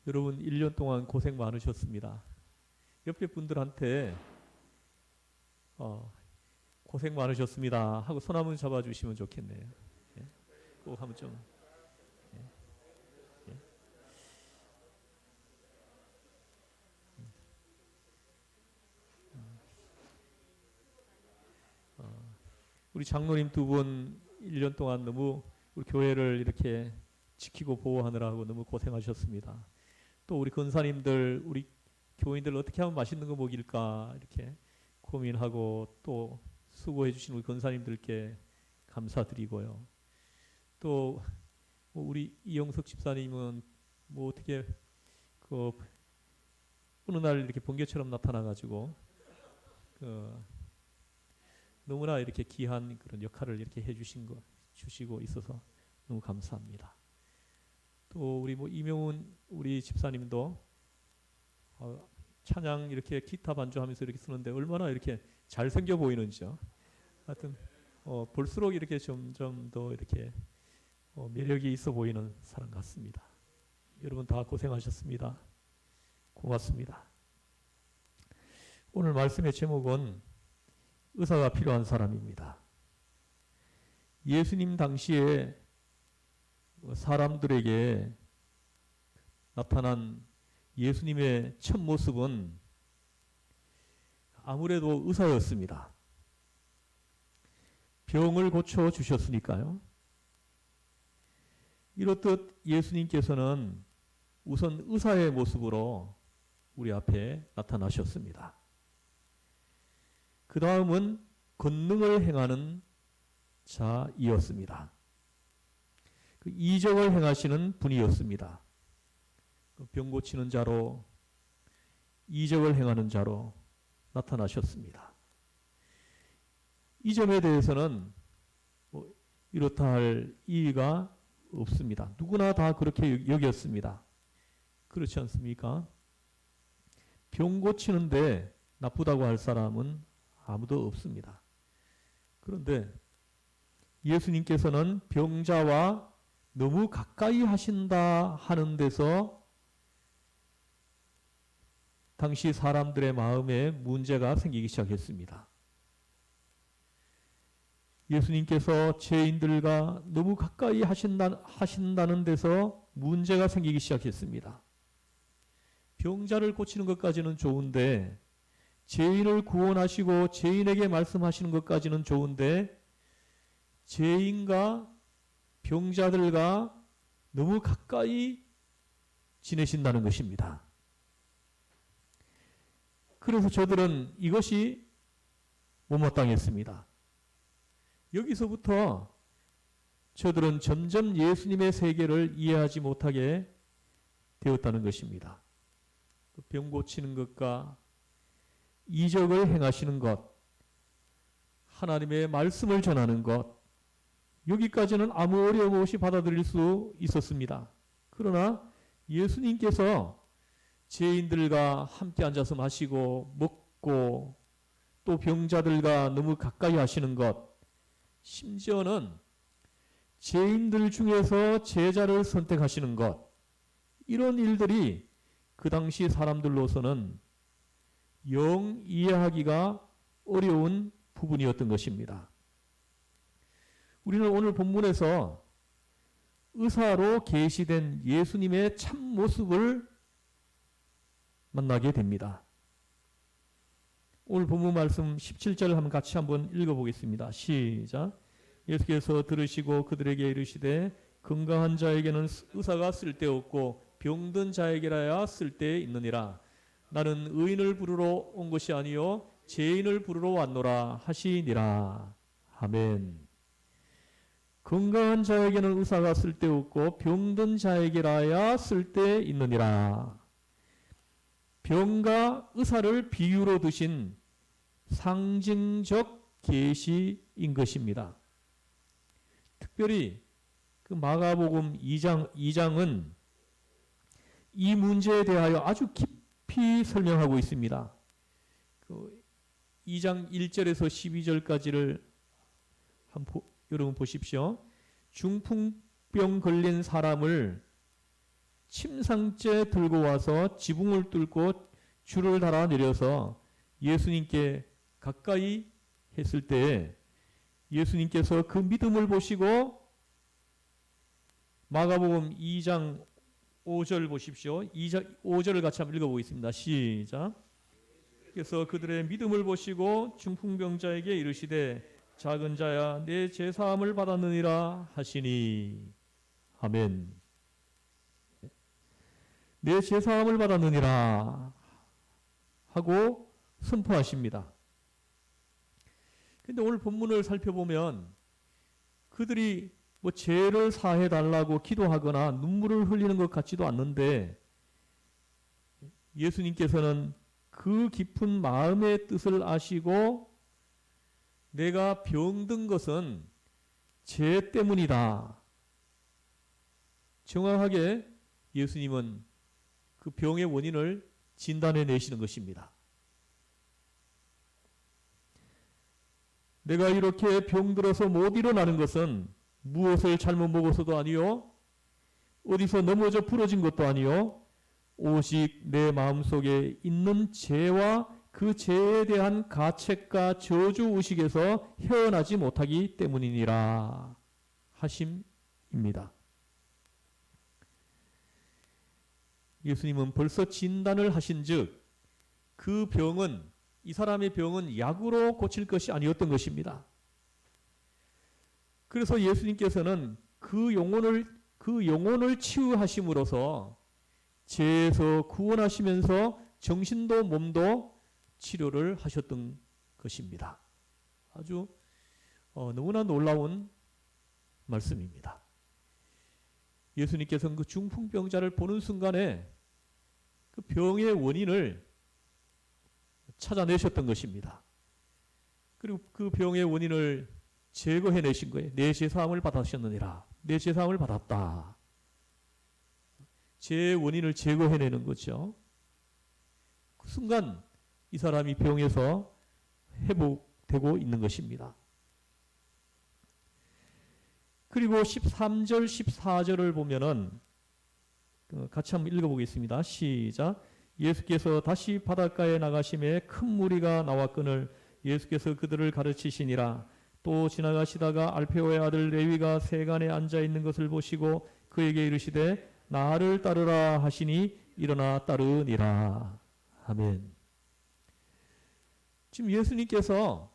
여러분 1년 동안 고생 많으셨습니다. 옆에 분들한테 고생 많으셨습니다 하고 손 한번 잡아주시면 좋겠네요. 예? 꼭 한번 좀. 예? 예? 우리 장로님 두 분 1년 동안 너무 우리 교회를 이렇게 지키고 보호하느라고 너무 고생하셨습니다. 또 우리 권사님들, 우리 교인들 어떻게 하면 맛있는 거 먹일까 이렇게 고민하고 또 수고해 주신 우리 권사님들께 감사드리고요. 또 우리 이영석 집사님은 뭐 어떻게 그 어느 날 이렇게 번개처럼 나타나가지고 너무나 이렇게 귀한 그런 역할을 이렇게 해주신 거 주시고 있어서 너무 감사합니다. 또 우리 이명훈 우리 집사님도 찬양 이렇게 기타 반주하면서 이렇게 쓰는데 얼마나 이렇게 잘생겨 보이는지요. 하여튼 볼수록 이렇게 점점 더 이렇게 매력이 있어 보이는 사람 같습니다. 여러분 다 고생하셨습니다. 고맙습니다. 오늘 말씀의 제목은 의사가 필요한 사람입니다. 예수님 당시에 사람들에게 나타난 예수님의 첫 모습은 아무래도 의사였습니다. 병을 고쳐 주셨으니까요. 이렇듯 예수님께서는 우선 의사의 모습으로 우리 앞에 나타나셨습니다. 그 다음은 권능을 행하는 자이었습니다. 그 이적을 행하시는 분이었습니다. 병 고치는 자로, 이적을 행하는 자로 나타나셨습니다. 이 점에 대해서는 이렇다 할 이의가 없습니다. 누구나 다 그렇게 여겼습니다. 그렇지 않습니까? 병 고치는데 나쁘다고 할 사람은 아무도 없습니다. 그런데 예수님께서는 병자와 너무 가까이 하신다 하는 데서 당시 사람들의 마음에 문제가 생기기 시작했습니다. 예수님께서 죄인들과 너무 가까이 하신다는 데서 문제가 생기기 시작했습니다. 병자를 고치는 것까지는 좋은데 죄인을 구원하시고 죄인에게 말씀하시는 것까지는 좋은데 죄인과 병자들과 너무 가까이 지내신다는 것입니다. 그래서 저들은 이것이 못마땅했습니다. 여기서부터 저들은 점점 예수님의 세계를 이해하지 못하게 되었다는 것입니다. 병 고치는 것과 이적을 행하시는 것, 하나님의 말씀을 전하는 것, 여기까지는 아무 어려움 없이 받아들일 수 있었습니다. 그러나 예수님께서 죄인들과 함께 앉아서 마시고 먹고 또 병자들과 너무 가까이 하시는 것, 심지어는 죄인들 중에서 제자를 선택하시는 것, 이런 일들이 그 당시 사람들로서는 영 이해하기가 어려운 부분이었던 것입니다. 우리는 오늘 본문에서 의사로 계시된 예수님의 참 모습을 만나게 됩니다. 오늘 본문 말씀 17절을 한번 같이 한번 읽어보겠습니다. 시작. 예수께서 들으시고 그들에게 이르시되 건강한 자에게는 의사가 쓸데없고 병든 자에게라야 쓸데있느니라. 나는 의인을 부르러 온 것이 아니요 죄인을 부르러 왔노라 하시니라. 아멘. 건강한 자에게는 의사가 쓸데없고 병든 자에게라야 쓸데있느니라. 병과 의사를 비유로 드신 상징적 계시인 것입니다. 특별히 그 마가복음 2장은 이 문제에 대하여 아주 깊이 설명하고 있습니다. 그 2장 1절에서 12절까지를 여러분 보십시오. 중풍병 걸린 사람을 침상째 들고 와서 지붕을 뚫고 줄을 달아 내려서 예수님께 가까이 했을 때 예수님께서 그 믿음을 보시고 마가복음 2장 5절 보십시오. 5절을 같이 한번 읽어보겠습니다. 시작. 그래서 그들의 믿음을 보시고 중풍병자에게 이르시되 작은 자야 내 죄사함을 받았느니라 하시니. 아멘. 내 죄사함을 받았느니라 하고 선포하십니다. 근데 오늘 본문을 살펴보면 그들이 뭐 죄를 사해 달라고 기도하거나 눈물을 흘리는 것 같지도 않는데 예수님께서는 그 깊은 마음의 뜻을 아시고 내가 병든 것은 죄 때문이다. 정확하게 예수님은 그 병의 원인을 진단해 내시는 것입니다. 내가 이렇게 병들어서 못 일어나는 것은 무엇을 잘못 먹어서도 아니요, 어디서 넘어져 부러진 것도 아니요, 오직 내 마음속에 있는 죄와 그 죄에 대한 가책과 저주의식에서 헤어나지 못하기 때문이니라 하심입니다. 예수님은 벌써 진단을 하신즉 그 병은, 이 사람의 병은 약으로 고칠 것이 아니었던 것입니다. 그래서 예수님께서는 그 영혼을 치유하심으로써 죄에서 구원하시면서 정신도 몸도 치료를 하셨던 것입니다. 아주 너무나 놀라운 말씀입니다. 예수님께서는 그 중풍병자를 보는 순간에 그 병의 원인을 찾아내셨던 것입니다. 그리고 그 병의 원인을 제거해내신 거예요. 내 죄사함을 받으셨느니라. 내 죄사함을 받았다. 죄의 원인을 제거해내는 거죠. 그 순간 이 사람이 병에서 회복되고 있는 것입니다. 그리고 13절, 14절을 보면은 같이 한번 읽어보겠습니다. 시작. 예수께서 다시 바닷가에 나가심에 큰 무리가 나왔거늘 예수께서 그들을 가르치시니라. 또 지나가시다가 알페오의 아들 레위가 세간에 앉아 있는 것을 보시고 그에게 이르시되 나를 따르라 하시니 일어나 따르니라. 아멘. 지금 예수님께서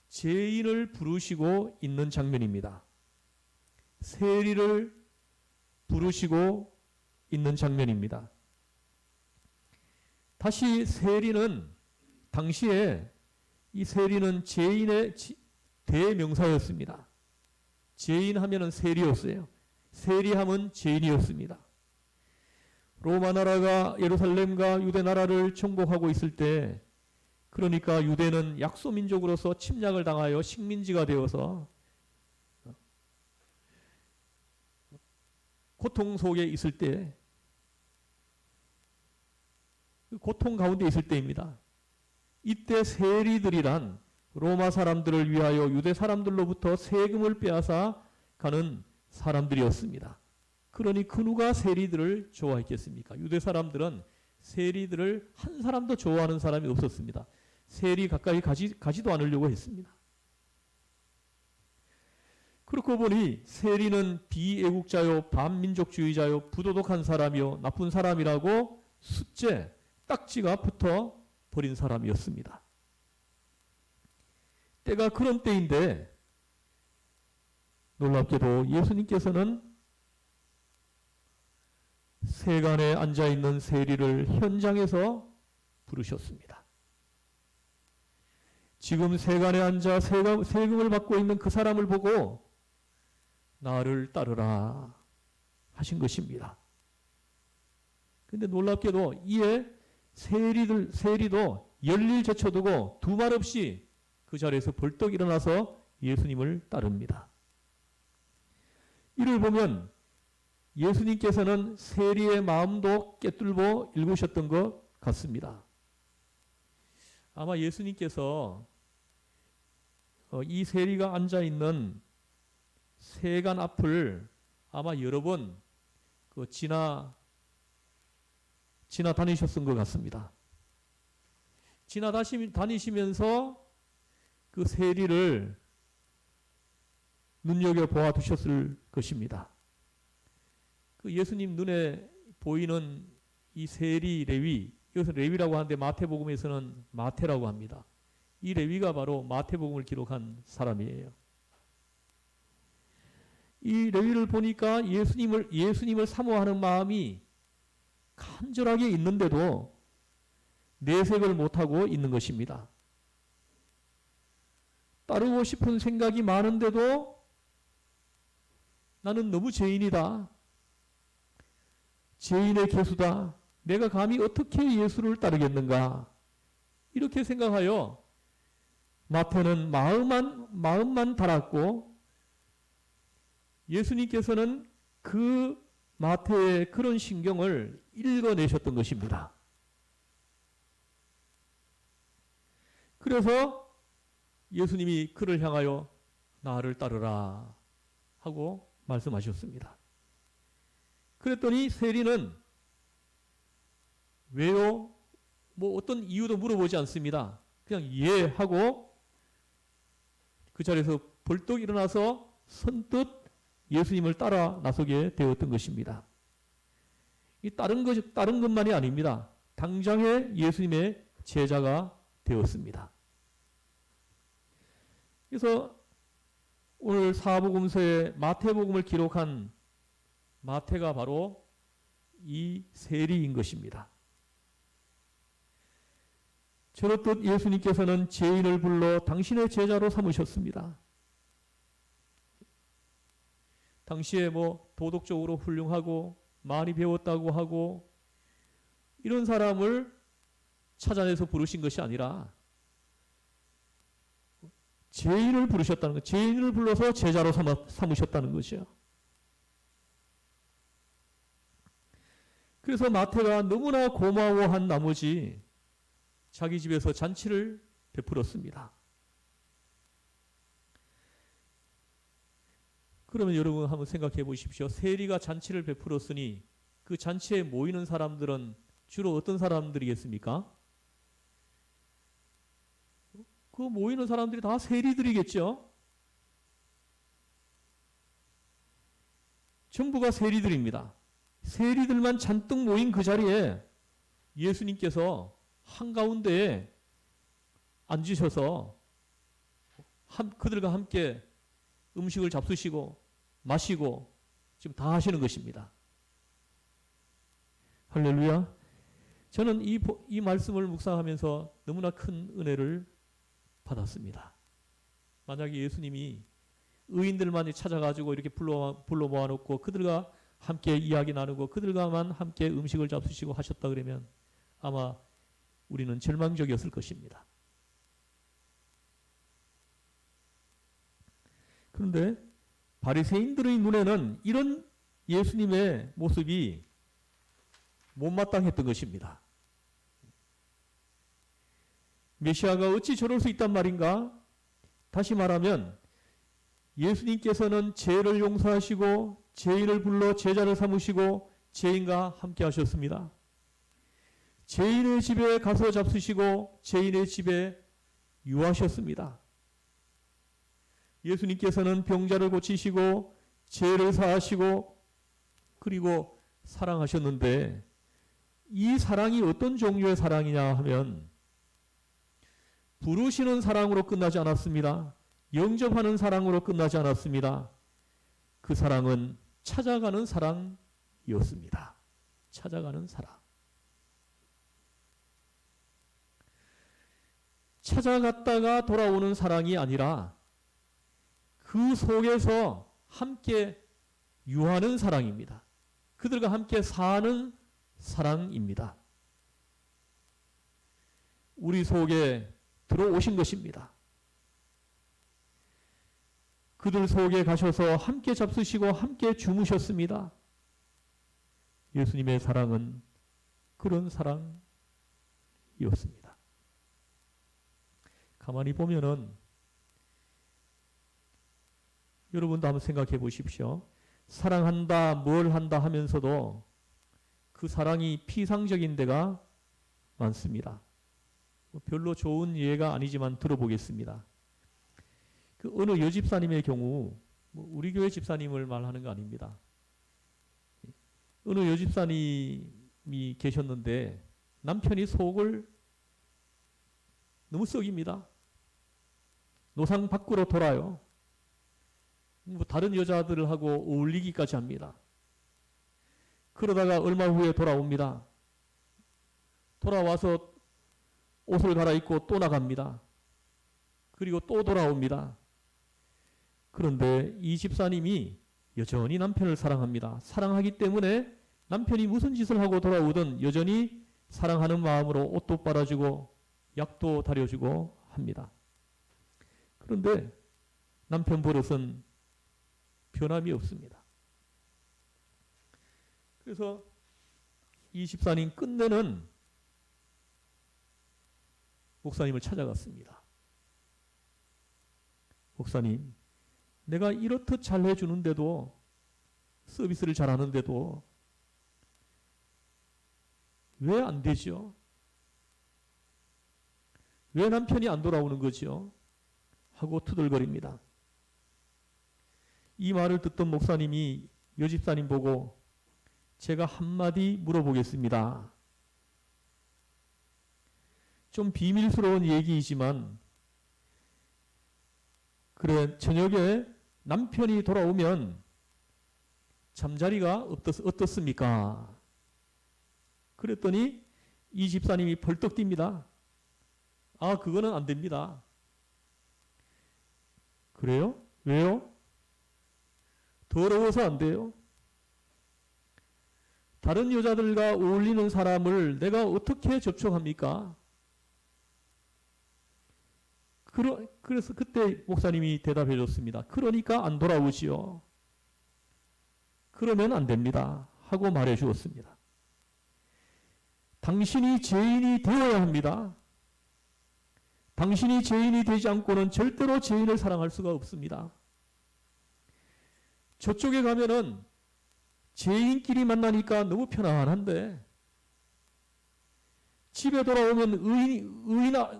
죄인을 부르시고 있는 장면입니다. 세리를 부르시고 있는 장면입니다. 다시 세리는, 당시에 이 세리는 죄인의 대명사였습니다. 죄인 하면은 세리였어요. 세리하면 죄인이었습니다. 로마 나라가 예루살렘과 유대 나라를 정복하고 있을 때, 그러니까 유대는 약소민족으로서 침략을 당하여 식민지가 되어서 고통 속에 있을 때, 고통 가운데 있을 때입니다. 이때 세리들이란 로마 사람들을 위하여 유대 사람들로부터 세금을 빼앗아 가는 사람들이었습니다. 그러니 그 누가 세리들을 좋아했겠습니까? 유대 사람들은 세리들을 한 사람도 좋아하는 사람이 없었습니다. 세리 가까이 가지도 않으려고 했습니다. 그렇고 보니 세리는 비애국자요, 반민족주의자요, 부도덕한 사람이요, 나쁜 사람이라고 숫제, 딱지가 붙어 버린 사람이었습니다. 때가 그런 때인데 놀랍게도 예수님께서는 세간에 앉아있는 세리를 현장에서 부르셨습니다. 지금 세간에 앉아 세금을 받고 있는 그 사람을 보고 나를 따르라 하신 것입니다. 그런데 놀랍게도 이에 세리도 열일 제쳐두고 두 말 없이 그 자리에서 벌떡 일어나서 예수님을 따릅니다. 이를 보면 예수님께서는 세리의 마음도 꿰뚫고 읽으셨던 것 같습니다. 아마 예수님께서 이 세리가 앉아있는 세간 앞을 아마 여러 번 지나 지나다니셨던 것 같습니다. 지나다니시면서 그 세리를 눈여겨보아 두셨을 것입니다. 그 예수님 눈에 보이는 이 세리 레위, 여기서 레위라고 하는데 마태복음에서는 마태라고 합니다. 이 레위가 바로 마태복음을 기록한 사람이에요. 이 레위를 보니까 예수님을 사모하는 마음이 간절하게 있는데도 내색을 못하고 있는 것입니다. 따르고 싶은 생각이 많은데도 나는 너무 죄인이다. 죄인의 개수다. 내가 감히 어떻게 예수를 따르겠는가. 이렇게 생각하여 마태는 마음만 달았고 예수님께서는 그 마태의 그런 신경을 읽어내셨던 것입니다. 그래서 예수님이 그를 향하여 나를 따르라 하고 말씀하셨습니다. 그랬더니 세리는 왜요? 뭐 어떤 이유도 물어보지 않습니다. 그냥 예 하고 그 자리에서 벌떡 일어나서 선뜻 예수님을 따라 나서게 되었던 것입니다. 이 다른 것만이 아닙니다. 당장에 예수님의 제자가 되었습니다. 그래서 오늘 사복음서에 마태복음을 기록한 마태가 바로 이 세리인 것입니다. 저렇듯 예수님께서는 죄인을 불러 당신의 제자로 삼으셨습니다. 당시에 뭐 도덕적으로 훌륭하고 많이 배웠다고 하고 이런 사람을 찾아내서 부르신 것이 아니라 죄인을 부르셨다는 것, 죄인을 불러서 제자로 삼으셨다는 거죠. 그래서 마태가 너무나 고마워한 나머지 자기 집에서 잔치를 베풀었습니다. 그러면 여러분 한번 생각해 보십시오. 세리가 잔치를 베풀었으니 그 잔치에 모이는 사람들은 주로 어떤 사람들이겠습니까? 그 모이는 사람들이 다 세리들이겠죠? 전부가 세리들입니다. 세리들만 잔뜩 모인 그 자리에 예수님께서 한가운데에 앉으셔서 그들과 함께 음식을 잡수시고 마시고 지금 다 하시는 것입니다. 할렐루야. 저는 이 말씀을 묵상하면서 너무나 큰 은혜를 받았습니다. 만약에 예수님이 의인들만 찾아가지고 이렇게 불러 모아놓고 그들과 함께 이야기 나누고 그들과만 함께 음식을 잡수시고 하셨다 그러면 아마 우리는 절망적이었을 것입니다. 그런데 바리새인들의 눈에는 이런 예수님의 모습이 못마땅했던 것입니다. 메시아가 어찌 저럴 수 있단 말인가? 다시 말하면 예수님께서는 죄를 용서하시고 죄인을 불러 제자를 삼으시고 죄인과 함께 하셨습니다. 죄인의 집에 가서 잡수시고 죄인의 집에 유하셨습니다. 예수님께서는 병자를 고치시고 죄를 사하시고 그리고 사랑하셨는데 이 사랑이 어떤 종류의 사랑이냐 하면 부르시는 사랑으로 끝나지 않았습니다. 영접하는 사랑으로 끝나지 않았습니다. 그 사랑은 찾아가는 사랑이었습니다. 찾아가는 사랑. 찾아갔다가 돌아오는 사랑이 아니라 그 속에서 함께 유하는 사랑입니다. 그들과 함께 사는 사랑입니다. 우리 속에 들어오신 것입니다. 그들 속에 가셔서 함께 잡수시고 함께 주무셨습니다. 예수님의 사랑은 그런 사랑이었습니다. 가만히 보면은 여러분도 한번 생각해 보십시오. 사랑한다, 뭘 한다 하면서도 그 사랑이 피상적인 데가 많습니다. 별로 좋은 예가 아니지만 들어보겠습니다. 그 어느 여집사님의 경우, 우리 교회 집사님을 말하는 거 아닙니다. 어느 여집사님이 계셨는데 남편이 속을 너무 썩입니다. 노상 밖으로 돌아요. 다른 여자들하고 어울리기까지 합니다. 그러다가 얼마 후에 돌아옵니다. 돌아와서 옷을 갈아입고 또 나갑니다. 그리고 또 돌아옵니다. 그런데 이 집사님이 여전히 남편을 사랑합니다. 사랑하기 때문에 남편이 무슨 짓을 하고 돌아오든 여전히 사랑하는 마음으로 옷도 빨아주고 약도 다려주고 합니다. 그런데 남편 버릇은 변함이 없습니다. 그래서 이 집사님 끝내는 목사님을 찾아갔습니다. 목사님, 내가 이렇듯 잘 해주는데도, 서비스를 잘하는데도 왜 안 되죠? 왜 남편이 안 돌아오는 거죠? 하고 투덜거립니다. 이 말을 듣던 목사님이 여집사님 보고 제가 한마디 물어보겠습니다. 좀 비밀스러운 얘기이지만, 그래, 저녁에 남편이 돌아오면 잠자리가 어떻습니까? 그랬더니 이 집사님이 벌떡 뜁니다. 아, 그거는 안 됩니다. 그래요? 왜요? 더러워서 안 돼요. 다른 여자들과 어울리는 사람을 내가 어떻게 접촉합니까? 그래서 그때 목사님이 대답해 줬습니다. 그러니까 안 돌아오지요. 그러면 안 됩니다. 하고 말해 주었습니다. 당신이 죄인이 되어야 합니다. 당신이 죄인이 되지 않고는 절대로 죄인을 사랑할 수가 없습니다. 저쪽에 가면은 죄인끼리 만나니까 너무 편안한데 집에 돌아오면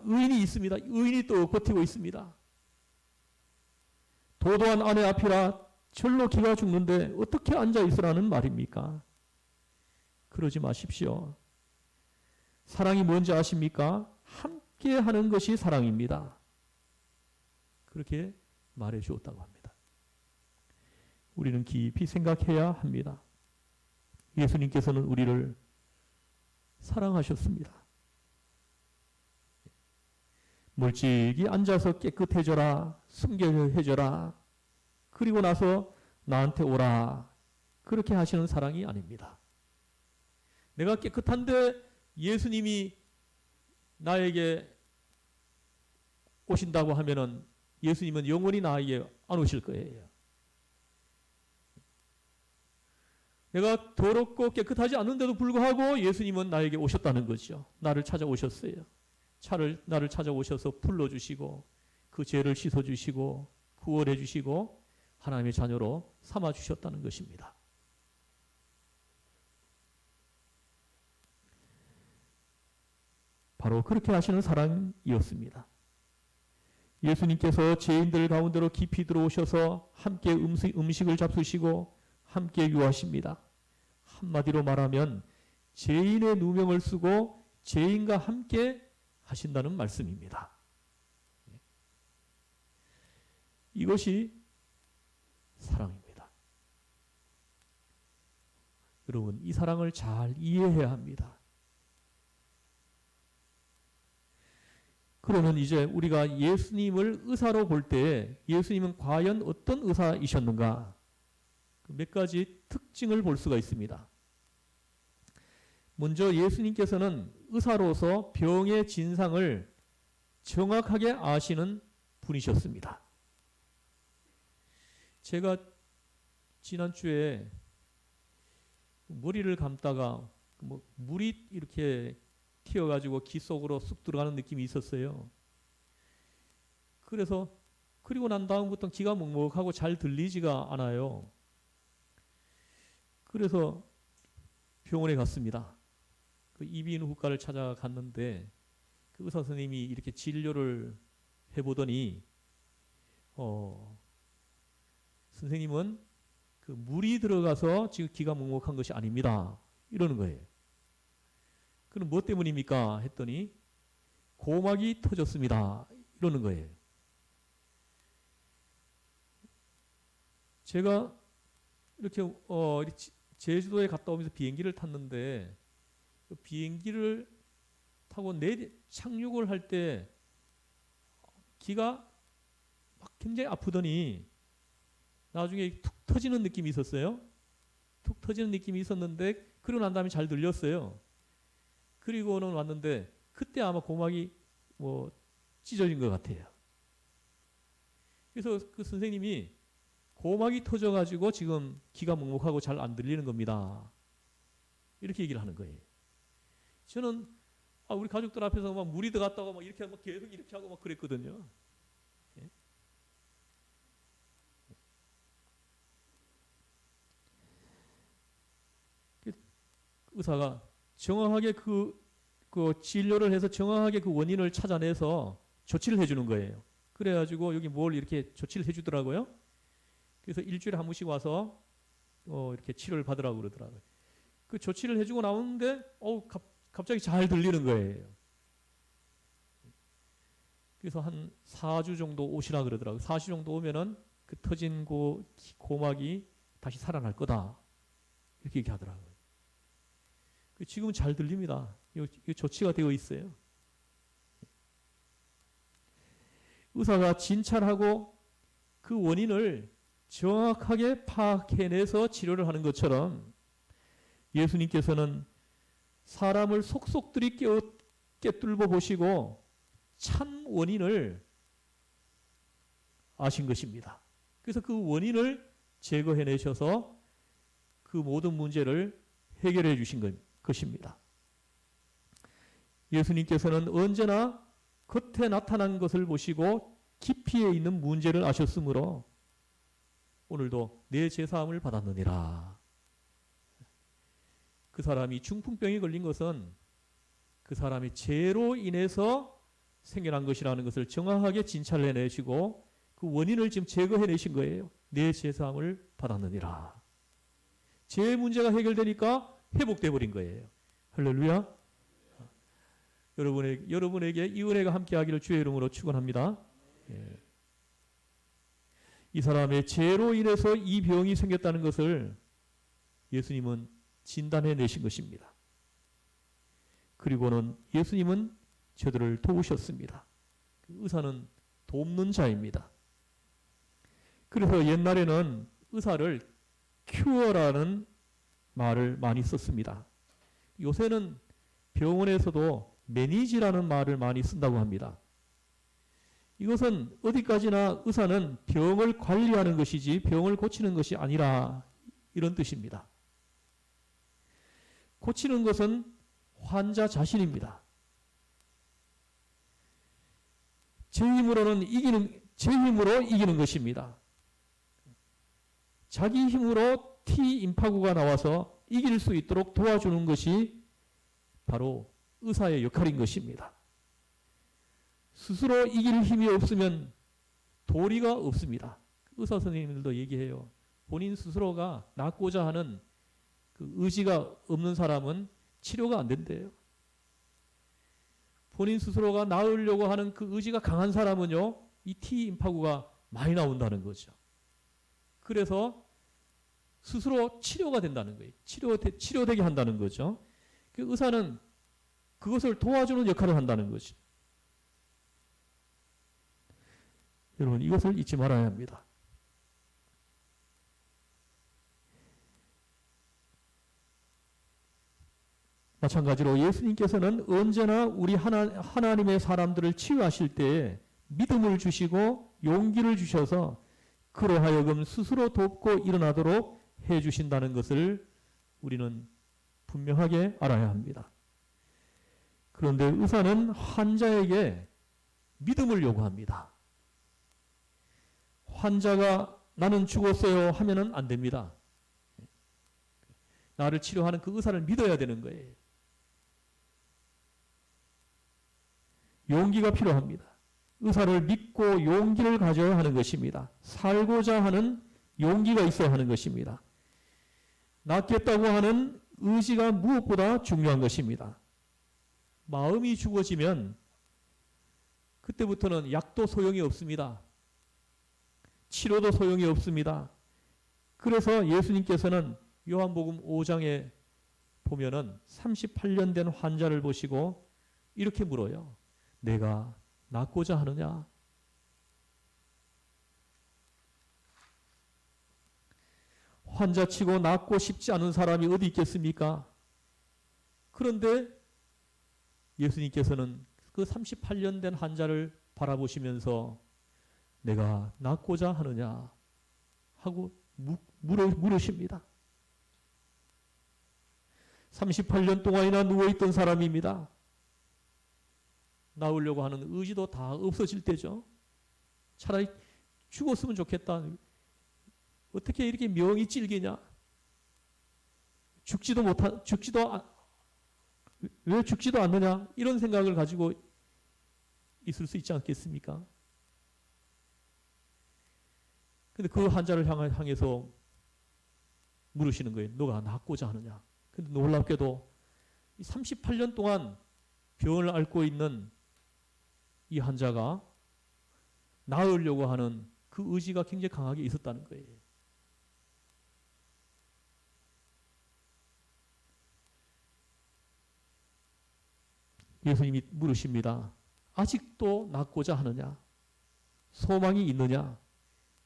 의인이 있습니다. 의인이 또 버티고 있습니다. 도도한 아내 앞이라 절로 기가 죽는데 어떻게 앉아 있으라는 말입니까? 그러지 마십시오. 사랑이 뭔지 아십니까? 함께 하는 것이 사랑입니다. 그렇게 말해 주었다고 합니다. 우리는 깊이 생각해야 합니다. 예수님께서는 우리를 사랑하셨습니다. 멀찍이 앉아서 깨끗해져라, 순결해져라, 그리고 나서 나한테 오라, 그렇게 하시는 사랑이 아닙니다. 내가 깨끗한데 예수님이 나에게 오신다고 하면은 예수님은 영원히 나에게 안 오실 거예요. 내가 더럽고 깨끗하지 않은데도 불구하고 예수님은 나에게 오셨다는 거죠. 나를 찾아오셨어요. 나를 찾아오셔서 불러주시고 그 죄를 씻어주시고 구원해주시고 하나님의 자녀로 삼아주셨다는 것입니다. 바로 그렇게 하시는 사랑이었습니다. 예수님께서 죄인들 가운데로 깊이 들어오셔서 함께 음식을 잡수시고 함께 유하십니다. 한마디로 말하면 죄인의 누명을 쓰고 죄인과 함께 하신다는 말씀입니다. 이것이 사랑입니다. 여러분, 이 사랑을 잘 이해해야 합니다. 그러면 이제 우리가 예수님을 의사로 볼 때 예수님은 과연 어떤 의사이셨는가? 몇 가지 특징을 볼 수가 있습니다. 먼저 예수님께서는 의사로서 병의 진상을 정확하게 아시는 분이셨습니다. 제가 지난주에 머리를 감다가 물이 이렇게 튀어가지고 귀 속으로 쑥 들어가는 느낌이 있었어요. 그리고 난 다음부터 귀가 먹먹하고 잘 들리지가 않아요. 그래서 병원에 갔습니다. 그 이비인후과를 찾아갔는데 그 의사 선생님이 이렇게 진료를 해보더니 선생님은 그 물이 들어가서 지금 기가 먹먹한 것이 아닙니다. 이러는 거예요. 그럼 뭐 때문입니까? 했더니 고막이 터졌습니다. 이러는 거예요. 제가 이렇게 제주도에 갔다 오면서 비행기를 탔는데 그 비행기를 타고 착륙을 할 때 기가 막 굉장히 아프더니 나중에 툭 터지는 느낌이 있었어요. 툭 터지는 느낌이 있었는데 그러고 난 다음에 잘 들렸어요. 그리고는 왔는데 그때 아마 고막이 뭐 찢어진 것 같아요. 그래서 그 선생님이 고막이 터져가지고 지금 기가 먹먹하고 잘 안 들리는 겁니다. 이렇게 얘기를 하는 거예요. 저는 우리 가족들 앞에서 막 물이 들어갔다고 막 이렇게 하고 계속 이렇게 하고 막 그랬거든요. 예? 의사가 정확하게 그 진료를 해서 정확하게 그 원인을 찾아내서 조치를 해주는 거예요. 그래가지고 여기 뭘 이렇게 조치를 해주더라고요. 그래서 일주일에 한 번씩 와서 이렇게 치료를 받으라고 그러더라고요. 그 조치를 해주고 나오는데 갑자기 잘 들리는 거예요. 그래서 한 4주 정도 오시라 그러더라고요. 4주 정도 오면은 그 터진 고막이 다시 살아날 거다. 이렇게 얘기하더라고요. 지금은 잘 들립니다. 이거 조치가 되어 있어요. 의사가 진찰하고 그 원인을 정확하게 파악해내서 치료를 하는 것처럼 예수님께서는 사람을 속속들이 꿰뚫어 보시고 참 원인을 아신 것입니다. 그래서 그 원인을 제거해내셔서 그 모든 문제를 해결해 주신 것입니다. 예수님께서는 언제나 겉에 나타난 것을 보시고 깊이에 있는 문제를 아셨으므로 오늘도 내 제사함을 받았느니라. 그 사람이 중풍병에 걸린 것은 그 사람의 죄로 인해서 생겨난 것이라는 것을 정확하게 진찰해내시고 그 원인을 지금 제거해내신 거예요. 내 제사함을 받았느니라. 죄 문제가 해결되니까 회복돼 버린 거예요. 할렐루야. 여러분에게 이 은혜가 함께하기를 주의 이름으로 축원합니다. 예. 이 사람의 죄로 인해서 이 병이 생겼다는 것을 예수님은 진단해내신 것입니다. 그리고는 예수님은 저들을 도우셨습니다. 의사는 돕는 자입니다. 그래서 옛날에는 의사를 큐어라는 말을 많이 썼습니다. 요새는 병원에서도 매니지라는 말을 많이 쓴다고 합니다. 이것은 어디까지나 의사는 병을 관리하는 것이지 병을 고치는 것이 아니라 이런 뜻입니다. 고치는 것은 환자 자신입니다. 제 힘으로 이기는 것입니다. 자기 힘으로 T 임파구가 나와서 이길 수 있도록 도와주는 것이 바로 의사의 역할인 것입니다. 스스로 이길 힘이 없으면 도리가 없습니다. 의사 선생님들도 얘기해요. 본인 스스로가 낫고자 하는 그 의지가 없는 사람은 치료가 안 된대요. 본인 스스로가 나으려고 하는 그 의지가 강한 사람은요, 이 T 임파구가 많이 나온다는 거죠. 그래서 스스로 치료가 된다는 거예요. 치료되게 한다는 거죠. 그 의사는 그것을 도와주는 역할을 한다는 거죠. 여러분, 이것을 잊지 말아야 합니다. 마찬가지로 예수님께서는 언제나 우리 하나님의 사람들을 치유하실 때 믿음을 주시고 용기를 주셔서 그로 하여금 스스로 돕고 일어나도록 해 주신다는 것을 우리는 분명하게 알아야 합니다. 그런데 의사는 환자에게 믿음을 요구합니다. 환자가 나는 죽었어요 하면은 안 됩니다. 나를 치료하는 그 의사를 믿어야 되는 거예요. 용기가 필요합니다. 의사를 믿고 용기를 가져야 하는 것입니다. 살고자 하는 용기가 있어야 하는 것입니다. 낫겠다고 하는 의지가 무엇보다 중요한 것입니다. 마음이 죽어지면 그때부터는 약도 소용이 없습니다. 치료도 소용이 없습니다. 그래서 예수님께서는 요한복음 5장에 보면은 38년 된 환자를 보시고 이렇게 물어요. 내가 낫고자 하느냐? 환자치고 낫고 싶지 않은 사람이 어디 있겠습니까? 그런데 예수님께서는 그 38년 된 환자를 바라보시면서 내가 낫고자 하느냐 하고 물으십니다. 38년 동안이나 누워있던 사람입니다. 나으려고 하는 의지도 다 없어질 때죠. 차라리 죽었으면 좋겠다. 어떻게 이렇게 명이 찔기냐? 왜 죽지도 않느냐? 이런 생각을 가지고 있을 수 있지 않겠습니까? 근데 그 환자를 향해서 물으시는 거예요. 너가 낫고자 하느냐? 근데 놀랍게도 38년 동안 병을 앓고 있는 이 환자가 나으려고 하는 그 의지가 굉장히 강하게 있었다는 거예요. 예수님이 물으십니다. 아직도 낫고자 하느냐? 소망이 있느냐?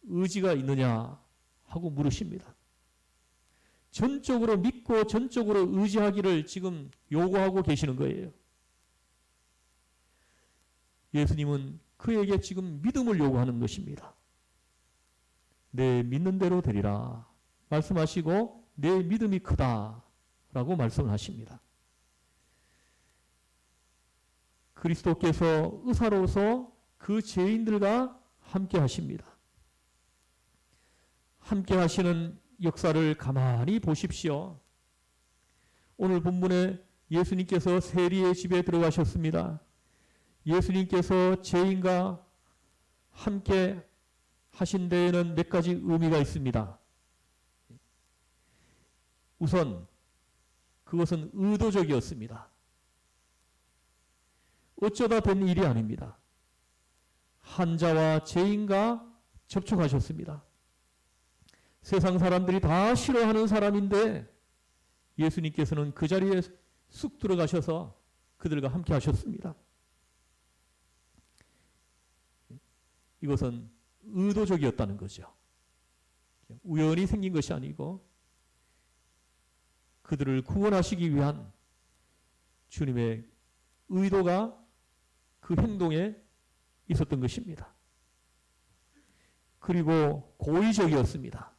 의지가 있느냐? 하고 물으십니다. 전적으로 믿고 전적으로 의지하기를 지금 요구하고 계시는 거예요. 예수님은 그에게 지금 믿음을 요구하는 것입니다. 내 믿는 대로 되리라 말씀하시고 내 믿음이 크다라고 말씀을 하십니다. 그리스도께서 의사로서 그 죄인들과 함께 하십니다. 함께 하시는 역사를 가만히 보십시오. 오늘 본문에 예수님께서 세리의 집에 들어가셨습니다. 예수님께서 죄인과 함께 하신 데에는 몇 가지 의미가 있습니다. 우선 그것은 의도적이었습니다. 어쩌다 된 일이 아닙니다. 환자와 죄인과 접촉하셨습니다. 세상 사람들이 다 싫어하는 사람인데 예수님께서는 그 자리에 쑥 들어가셔서 그들과 함께 하셨습니다. 이것은 의도적이었다는 거죠. 우연히 생긴 것이 아니고 그들을 구원하시기 위한 주님의 의도가 그 행동에 있었던 것입니다. 그리고 고의적이었습니다.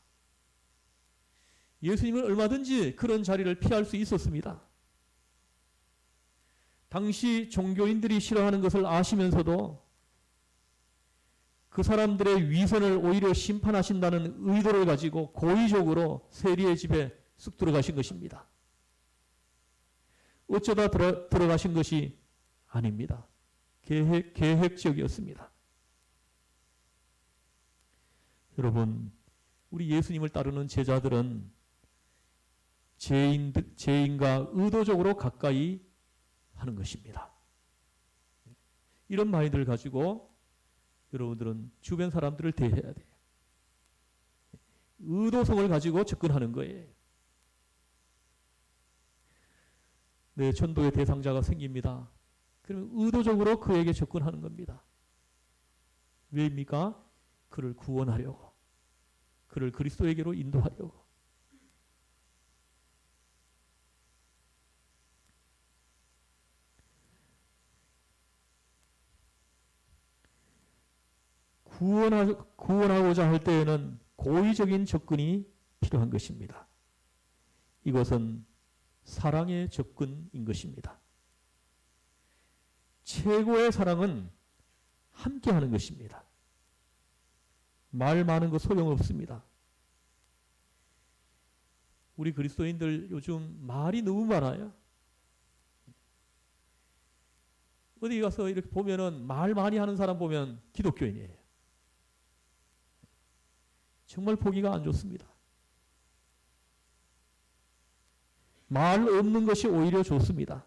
예수님은 얼마든지 그런 자리를 피할 수 있었습니다. 당시 종교인들이 싫어하는 것을 아시면서도 그 사람들의 위선을 오히려 심판하신다는 의도를 가지고 고의적으로 세리의 집에 쑥 들어가신 것입니다. 어쩌다 들어가신 것이 아닙니다. 계획적이었습니다. 여러분, 우리 예수님을 따르는 제자들은 죄인과 의도적으로 가까이 하는 것입니다. 이런 마인드를 가지고 여러분들은 주변 사람들을 대해야 돼요. 의도성을 가지고 접근하는 거예요. 내 전도의 대상자가 생깁니다. 그러면 의도적으로 그에게 접근하는 겁니다. 왜입니까? 그를 구원하려고. 그를 그리스도에게로 인도하려고. 구원하고자 할 때에는 고의적인 접근이 필요한 것입니다. 이것은 사랑의 접근인 것입니다. 최고의 사랑은 함께 하는 것입니다. 말 많은 거 소용없습니다. 우리 그리스도인들 요즘 말이 너무 많아요. 어디 가서 이렇게 보면은 말 많이 하는 사람 보면 기독교인이에요. 정말 보기가 안 좋습니다. 말 없는 것이 오히려 좋습니다.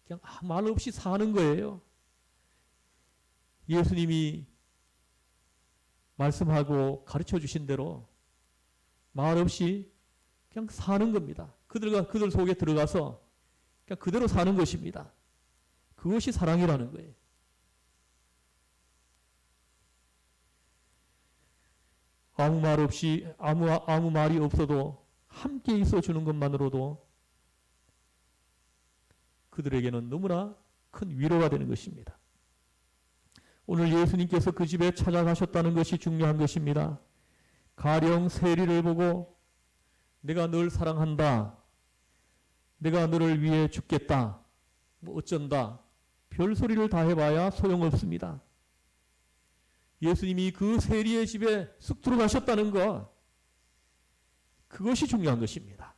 그냥 말 없이 사는 거예요. 예수님이 말씀하고 가르쳐 주신 대로 말 없이 그냥 사는 겁니다. 그들 속에 들어가서 그냥 그대로 사는 것입니다. 그것이 사랑이라는 거예요. 아무 말 없이 아무 말이 없어도 함께 있어 주는 것만으로도 그들에게는 너무나 큰 위로가 되는 것입니다. 오늘 예수님께서 그 집에 찾아가셨다는 것이 중요한 것입니다. 가령 세리를 보고 내가 널 사랑한다. 내가 너를 위해 죽겠다. 뭐 어쩐다. 별소리를 다 해봐야 소용없습니다. 예수님이 그 세리의 집에 쑥 들어가셨다는 것, 그것이 중요한 것입니다.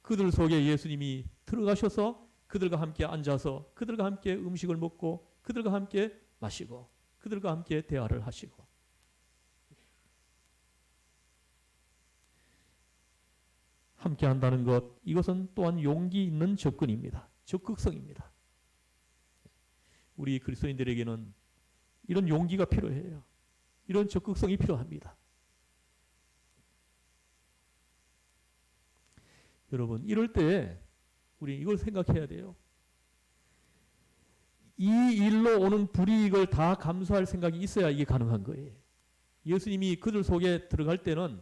그들 속에 예수님이 들어가셔서 그들과 함께 앉아서 그들과 함께 음식을 먹고 그들과 함께 마시고 그들과 함께 대화를 하시고 함께 한다는 것, 이것은 또한 용기 있는 접근입니다. 적극성입니다. 우리 그리스도인들에게는 이런 용기가 필요해요. 이런 적극성이 필요합니다. 여러분, 이럴 때 우리 이걸 생각해야 돼요. 이 일로 오는 불이익을 다 감수할 생각이 있어야 이게 가능한 거예요. 예수님이 그들 속에 들어갈 때는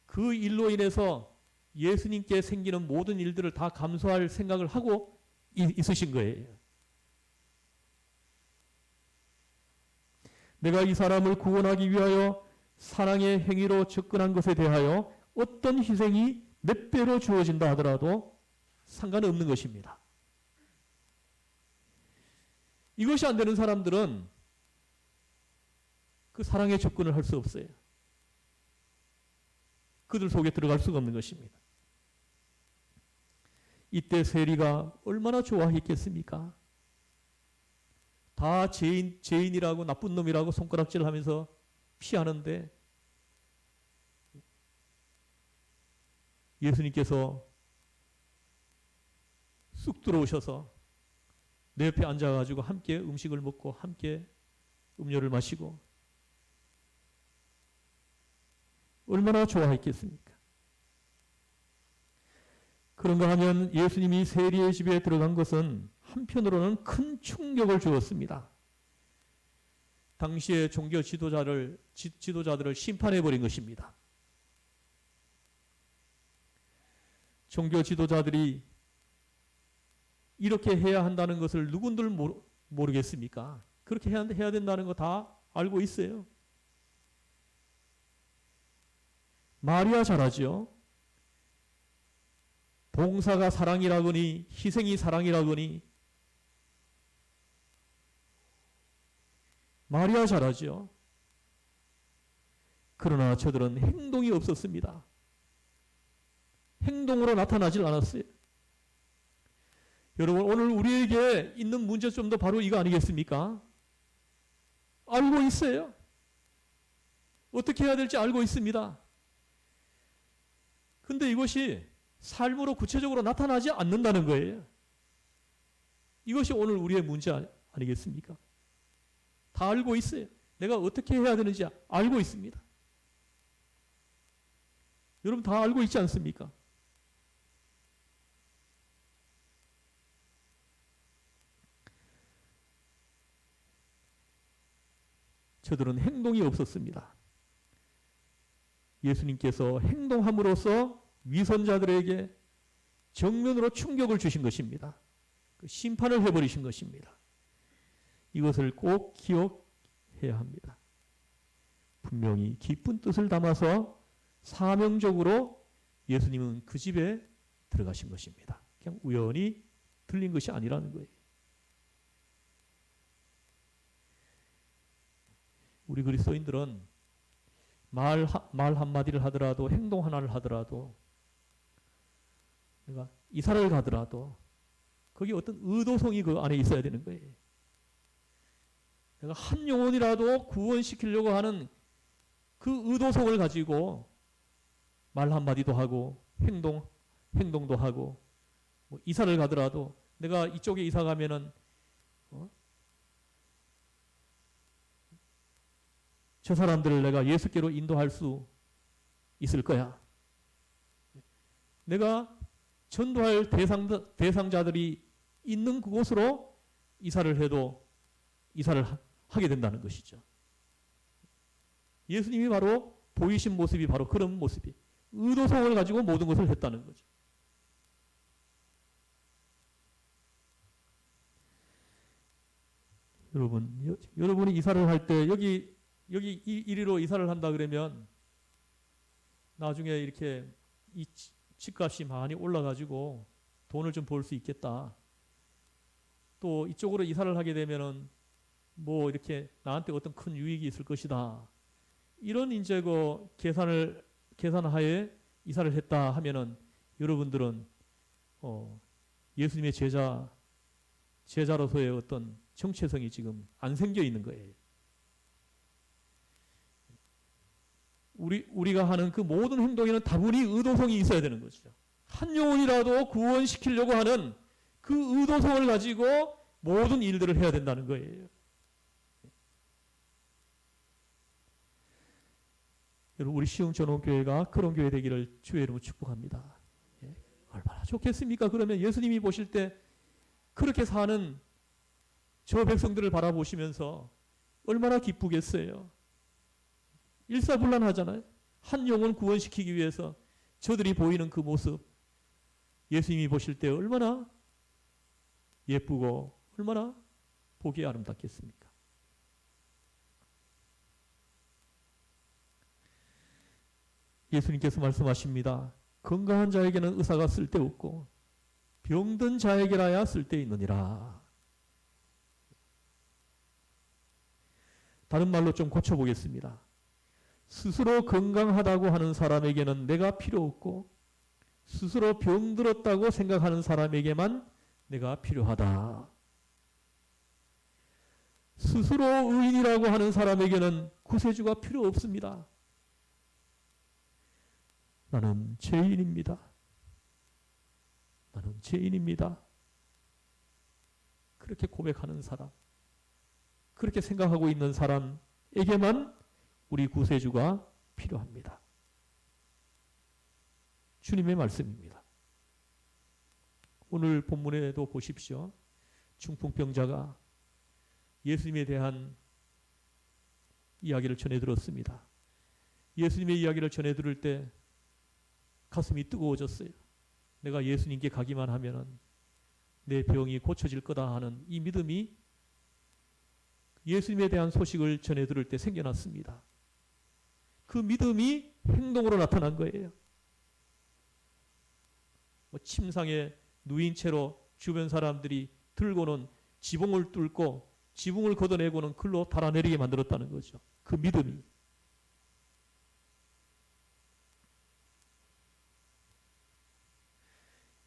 그 일로 인해서 예수님께 생기는 모든 일들을 다 감수할 생각을 하고 있으신 거예요. 내가 이 사람을 구원하기 위하여 사랑의 행위로 접근한 것에 대하여 어떤 희생이 몇 배로 주어진다 하더라도 상관없는 것입니다. 이것이 안 되는 사람들은 그 사랑에 접근을 할 수 없어요. 그들 속에 들어갈 수가 없는 것입니다. 이때 세리가 얼마나 좋아했겠습니까? 다 죄인이라고 나쁜 놈이라고 손가락질 하면서 피하는데 예수님께서 쑥 들어오셔서 내 옆에 앉아가지고 함께 음식을 먹고 함께 음료를 마시고 얼마나 좋아했겠습니까? 그런가 하면 예수님이 세리의 집에 들어간 것은 한편으로는 큰 충격을 주었습니다. 당시의 종교 지도자들을 심판해버린 것입니다. 종교 지도자들이 이렇게 해야 한다는 것을 누군들 모르겠습니까? 그렇게 해야 된다는 거 다 알고 있어요. 마리아 잘하죠. 봉사가 사랑이라거니 희생이 사랑이라거니 마리아 잘하죠. 그러나 저들은 행동이 없었습니다. 행동으로 나타나질 않았어요. 여러분, 오늘 우리에게 있는 문제점도 바로 이거 아니겠습니까? 알고 있어요. 어떻게 해야 될지 알고 있습니다. 근데 이것이 삶으로 구체적으로 나타나지 않는다는 거예요. 이것이 오늘 우리의 문제 아니겠습니까? 다 알고 있어요. 내가 어떻게 해야 되는지 알고 있습니다. 여러분 다 알고 있지 않습니까? 저들은 행동이 없었습니다. 예수님께서 행동함으로써 위선자들에게 정면으로 충격을 주신 것입니다. 심판을 해버리신 것입니다. 이것을 꼭 기억해야 합니다. 분명히 깊은 뜻을 담아서 사명적으로 예수님은 그 집에 들어가신 것입니다. 그냥 우연히 들린 것이 아니라는 거예요. 우리 그리스도인들은 말 한마디를 하더라도, 행동 하나를 하더라도, 내가 이사를 가더라도 거기 어떤 의도성이 그 안에 있어야 되는 거예요. 내가 한 영혼이라도 구원시키려고 하는 그 의도성을 가지고 말 한마디도 하고 행동도 하고, 뭐 이사를 가더라도 내가 이쪽에 이사 가면은 저 사람들을 내가 예수께로 인도할 수 있을 거야. 내가 전도할 대상자들이 있는 그곳으로 이사를 해도 이사를 하게 된다는 것이죠. 예수님이 바로 보이신 모습이 바로 그런 모습이, 의도성을 가지고 모든 것을 했다는 거죠. 여러분이 이사를 할 때 여기 이리로 이사를 한다 그러면 나중에 이렇게 이 집값이 많이 올라가지고 돈을 좀 벌 수 있겠다. 또 이쪽으로 이사를 하게 되면은 뭐 이렇게 나한테 어떤 큰 유익이 있을 것이다. 이런 이제 그 계산하에 이사를 했다 하면은 여러분들은 예수님의 제자로서의 어떤 정체성이 지금 안 생겨 있는 거예요. 우리가 하는 그 모든 행동에는 다분히 의도성이 있어야 되는 거죠. 한 영혼이라도 구원시키려고 하는 그 의도성을 가지고 모든 일들을 해야 된다는 거예요. 여러분, 우리 시흥전원교회가 그런 교회 되기를 주의 이름으로 축복합니다. 예? 얼마나 좋겠습니까? 그러면 예수님이 보실 때 그렇게 사는 저 백성들을 바라보시면서 얼마나 기쁘겠어요. 일사불란하잖아요. 한 영혼 구원시키기 위해서 저들이 보이는 그 모습, 예수님이 보실 때 얼마나 예쁘고 얼마나 보기 아름답겠습니까? 예수님께서 말씀하십니다. 건강한 자에게는 의사가 쓸데없고 병든 자에게라야 쓸데있느니라. 다른 말로 좀 고쳐보겠습니다. 스스로 건강하다고 하는 사람에게는 내가 필요 없고 스스로 병들었다고 생각하는 사람에게만 내가 필요하다. 스스로 의인이라고 하는 사람에게는 구세주가 필요 없습니다. 나는 죄인입니다. 나는 죄인입니다. 그렇게 고백하는 사람, 그렇게 생각하고 있는 사람에게만 우리 구세주가 필요합니다. 주님의 말씀입니다. 오늘 본문에도 보십시오. 중풍병자가 예수님에 대한 이야기를 전해 들었습니다. 예수님의 이야기를 전해 들을 때 가슴이 뜨거워졌어요. 내가 예수님께 가기만 하면은 내 병이 고쳐질 거다 하는 이 믿음이 예수님에 대한 소식을 전해 들을 때 생겨났습니다. 그 믿음이 행동으로 나타난 거예요. 침상에 누인 채로 주변 사람들이 들고는 지붕을 뚫고 지붕을 걷어내고는 글로 달아내리게 만들었다는 거죠. 그 믿음이.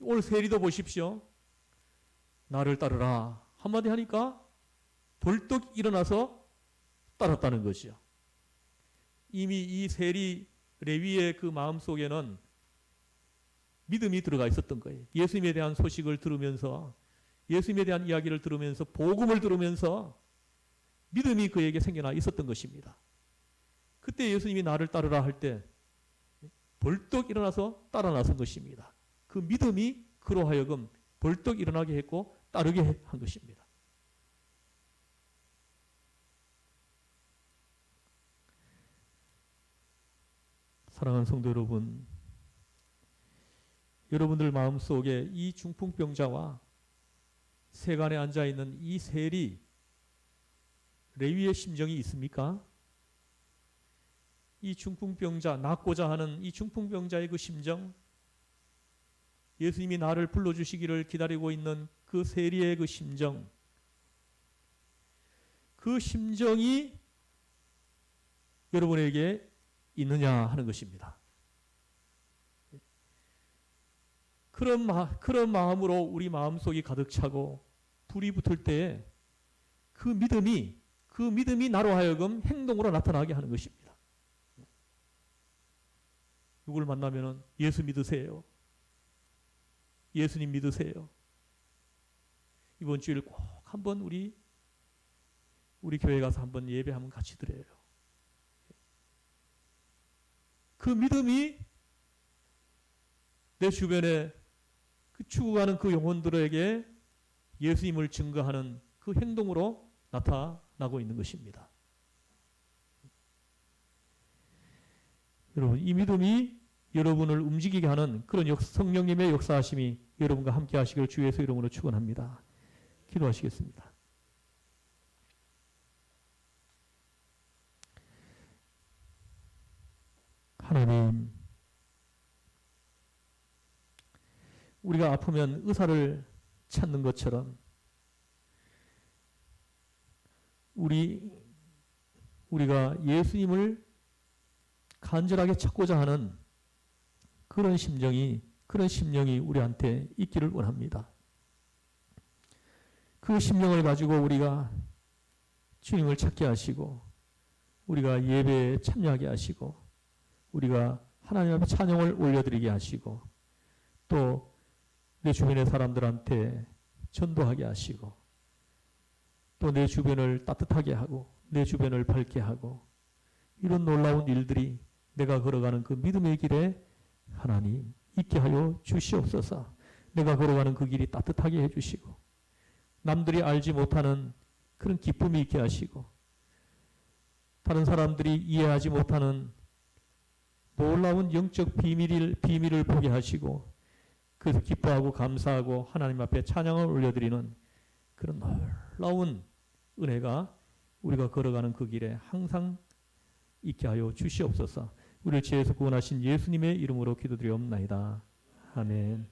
오늘 세리도 보십시오. 나를 따르라 한마디 하니까 벌떡 일어나서 따랐다는 것이요. 이미 이 세리 레위의 그 마음속에는 믿음이 들어가 있었던 거예요. 예수님에 대한 소식을 들으면서, 예수님에 대한 이야기를 들으면서, 복음을 들으면서 믿음이 그에게 생겨나 있었던 것입니다. 그때 예수님이 나를 따르라 할 때 벌떡 일어나서 따라 나선 것입니다. 그 믿음이 그로 하여금 벌떡 일어나게 했고 따르게 한 것입니다. 사랑하는 성도 여러분, 여러분들 마음속에 이 중풍병자와 세간에 앉아있는 이 세리 레위의 심정이 있습니까? 이 중풍병자, 낫고자 하는 이 중풍병자의 그 심정, 예수님이 나를 불러주시기를 기다리고 있는 그 세리의 그 심정, 그 심정이 여러분에게 있느냐 하는 것입니다. 그런 마음으로 우리 마음속이 가득 차고 불이 붙을 때에 그 믿음이 나로 하여금 행동으로 나타나게 하는 것입니다. 누굴 만나면은 예수 믿으세요. 예수님 믿으세요. 이번 주일 꼭 한번 우리 교회 가서 한번 예배 한번 같이 드려요. 그 믿음이 내 주변에 죽어가는 그 영혼들에게 예수님을 증거하는 그 행동으로 나타나고 있는 것입니다. 여러분, 이 믿음이 여러분을 움직이게 하는 그런 성령님의 역사하심이 여러분과 함께 하시길 주 예수 이름으로 축원합니다. 기도하시겠습니다. 하나님, 우리가 아프면 의사를 찾는 것처럼 우리가 예수님을 간절하게 찾고자 하는 그런 심령이 우리한테 있기를 원합니다. 그 심령을 가지고 우리가 주님을 찾게 하시고 우리가 예배에 참여하게 하시고 우리가 하나님 앞에 찬양을 올려드리게 하시고 또 내 주변의 사람들한테 전도하게 하시고 또 내 주변을 따뜻하게 하고 내 주변을 밝게 하고 이런 놀라운 일들이 내가 걸어가는 그 믿음의 길에 하나님 있게 하여 주시옵소서. 내가 걸어가는 그 길이 따뜻하게 해주시고 남들이 알지 못하는 그런 기쁨이 있게 하시고 다른 사람들이 이해하지 못하는 놀라운 영적 비밀을 보게 하시고 그래서 기뻐하고 감사하고 하나님 앞에 찬양을 올려드리는 그런 놀라운 은혜가 우리가 걸어가는 그 길에 항상 있게 하여 주시옵소서. 우리를 죄에서 구원하신 예수님의 이름으로 기도드리옵나이다. 아멘.